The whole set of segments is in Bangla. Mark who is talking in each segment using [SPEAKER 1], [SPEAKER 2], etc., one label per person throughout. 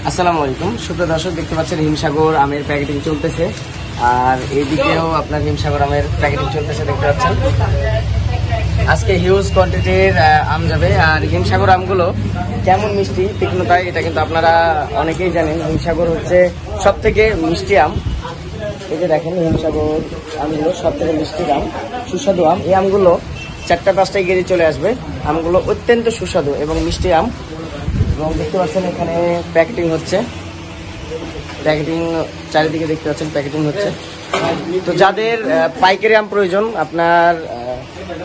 [SPEAKER 1] আসসালামু আলাইকুম। সুপ্রিয় দর্শক, দেখতে পাচ্ছেন হিমসাগর আমের প্যাকেটিং চলতেছে, আর এইদিকেও আপনার হিমসাগর আমের প্যাকেটিং চলতেছে দেখতে পাচ্ছেন। আজকে হিউজ কোয়ান্টিটির আম যাবে। আর হিমসাগর আমগুলো কেমন মিষ্টি তীক্ষ্ণতায় এটা কিন্তু আপনারা অনেকেই জানেন। হিমসাগর হচ্ছে সব থেকে মিষ্টি আম। এই যে দেখেন, হিমসাগর আমগুলো সব থেকে মিষ্টি আম, সুস্বাদু আম। এই আমগুলো 4টা-5টায় গেড়ে চলে আসবে। আমগুলো অত্যন্ত সুস্বাদু এবং মিষ্টি আম। এবং দেখতে পাচ্ছেন এখানে প্যাকেটিং হচ্ছে, প্যাকেটিং চারিদিকে দেখতে পাচ্ছেন প্যাকেটিং হচ্ছে। তো যাদের পাইকারি আম প্রয়োজন, আপনার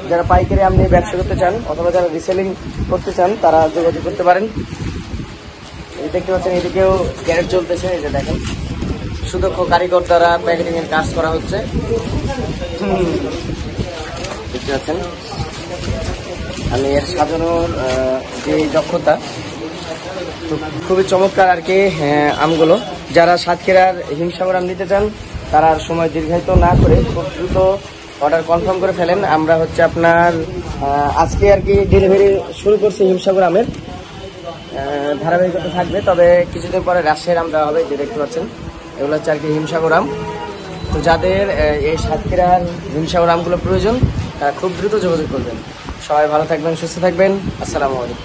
[SPEAKER 1] যারা পাইকারি আম নিয়ে ব্যবসা করতে চান অথবা যারা রিসেলিং করতে চান, তারা যোগাযোগ করতে পারেন। এই দেখতে পাচ্ছেন এদিকেও ক্যারেট চলতেছে। এই যে দেখেন, সুদক্ষ কারিগর দ্বারা প্যাকেটিং এর কাজ করা হচ্ছে। দেখতে পাচ্ছেন আমি এর সাজানোর যে দক্ষতা, তো খুবই চমৎকার আর কি। আমগুলো যারা সাতক্ষীরার হিমসাগর আম নিতে চান, তারা আর সময় দীর্ঘায়িত না করে খুব দ্রুত অর্ডার কনফার্ম করে ফেলেন। আমরা হচ্ছে আপনার আজকে আর কি ডেলিভারি শুরু করছি হিমসাগর আমের। ধারাবাহিকতা থাকবে, তবে কিছুদিন পরে রাজশাহীর আম দেওয়া হবে। যে দেখতে পাচ্ছেন এগুলো হচ্ছে আর কি হিমসাগর আম। তো যাদের এই সাতক্ষীরার হিমসাগর আমগুলো প্রয়োজন, তারা খুব দ্রুত যোগাযোগ করবেন। সবাই ভালো থাকবেন, সুস্থ থাকবেন। আসসালামু আলাইকুম।